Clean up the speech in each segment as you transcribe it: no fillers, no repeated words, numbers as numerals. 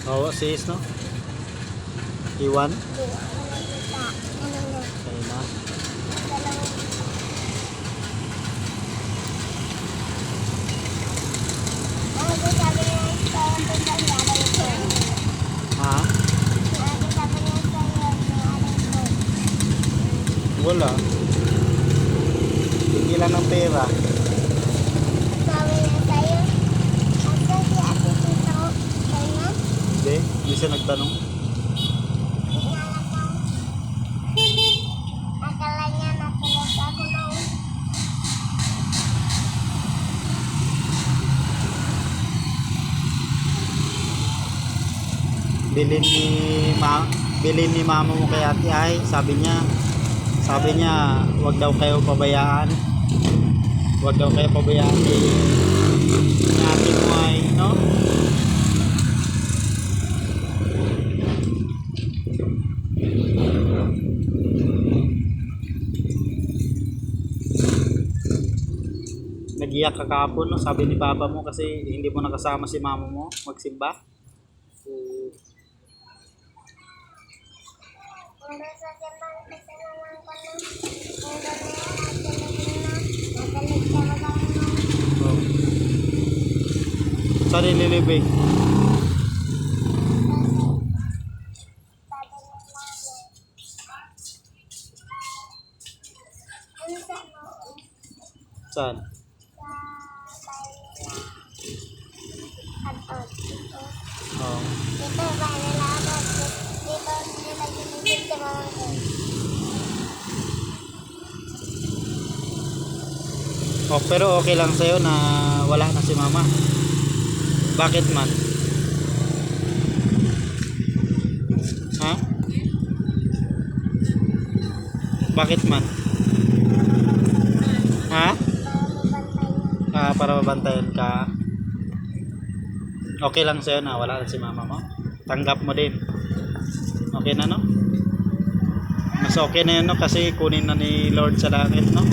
Oo, sis, no? Iwan? Hindi ako nakita. Ano na? Kaya na. Ano sabi niya sa'yo kung nangyari ito? Ha? Ano sabi niya sa'yo nangyari ito? Wala. Hindi lang ng pera. Sabi niya sa'yo, asa si ate Tito? Sa'yo na? Hindi siya nagtanong. Hindi nga lang daw. Akala niya natulog ako noon. Bilin ni mama mo kay ate ay, sabi niya, wag daw kayo pabayaan. Wag daw kayo pabayaan ni ate mo ay, no? Nagiyak ka kahapon, no? Sabi ni papa mo kasi hindi mo nakasama si mama mo magsimba. So, Hanggang sa simbang kasi naman ko na. Hanggang na yan, natulog na. Natulog siya magkano. oh. Saan nililibing? Sabi ng mama. Ano sa mo? Saan? Sa bahay nila. Atot. Dito. Oh. Dito yung bahay nila. Atot. Dito nila ginigit si mama ko. Oh, pero okay lang sa'yo na wala na si mama. Bakit man? Ha? Bakit man? Ha? Para mabantay niya. Para mabantayan ka. Okay lang sa'yo na wala na si mama mo. Tanggap mo din. Okay na, no? Mas okay na yun, no? Kasi kunin na ni Lord sa langit, no?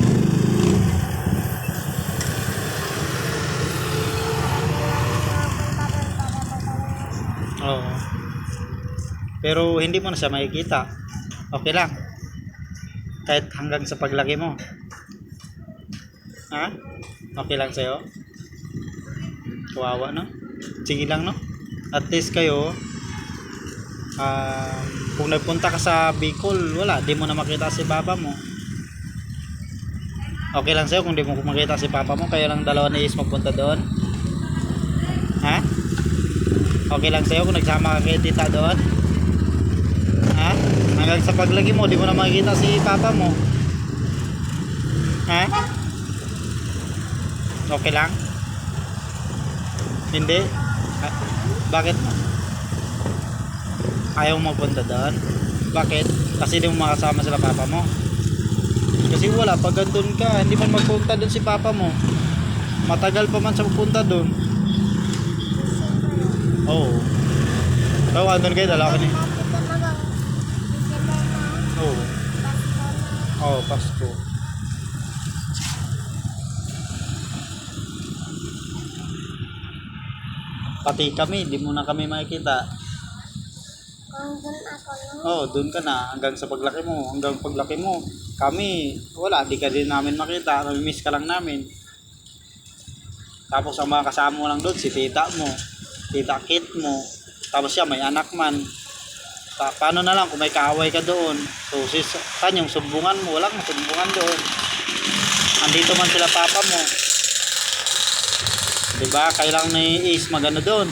Oo. Pero hindi mo na siya makikita. Okay lang. Kahit hanggang sa paglaki mo. Ha? Okay lang sa'yo? Kawawa, no? Sige lang, no? At least kayo, kung nagpunta ka sa Bicol, wala, di mo na makita si papa mo. Okay lang sa'yo kung di mo makita si papa mo, kayo lang dalawa ni Is magpunta doon. Ha? Okay lang sa'yo kung nagsama ka kay tita doon? Ha? Hanggang sa paglagi mo, di mo na makikita si papa mo. Ha? Okay lang? Hindi? Bakit? Ayaw mo magpunta doon? Bakit? Kasi di mo makasama sila papa mo. Kasi wala, pag andun ka, hindi man magpunta doon si papa mo. Matagal pa man sa magpunta doon. Oo. Pero andun kayo, dalawa ka ni. Oo. Oo, Pasko. Pati kami, di mo na kami makikita. Kung dun ako no? Oo, doon ka na hanggang sa paglaki mo. Hanggang paglaki mo, kami, wala, di ka din namin makita. Namimiss ka lang namin. Tapos ang mga kasama mo lang doon, si tita mo, tita Kit mo. Tapos siya, may anak man. Paano na lang kung may kaaway ka doon? So, saan yung sumbungan mo? Walang sumbungan doon. Andito man sila papa mo. Diba? Kailangan ni Ace magano doon.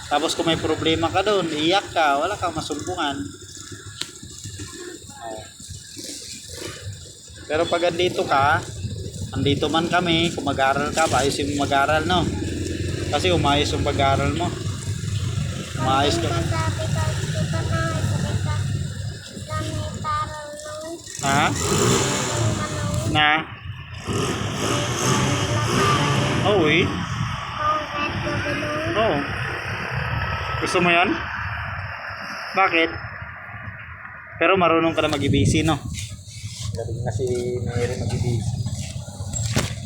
Tapos kung may problema ka doon, iyak ka, wala kang masumbungan. Oh. Pero pag andito ka, andito man kami, kung mag-aral ka, ayusin mo mag-aral, no? Kasi umayos yung pag-aral mo. Umayos ka. Sabi ko, dito na, sabi ka, Islamic no? Ha? Na? Oh, eh. Oh. Gusto mo yan? Bakit? Pero marunong ka na mag-ibisi, no? Galing na si Mary mag-ibisi.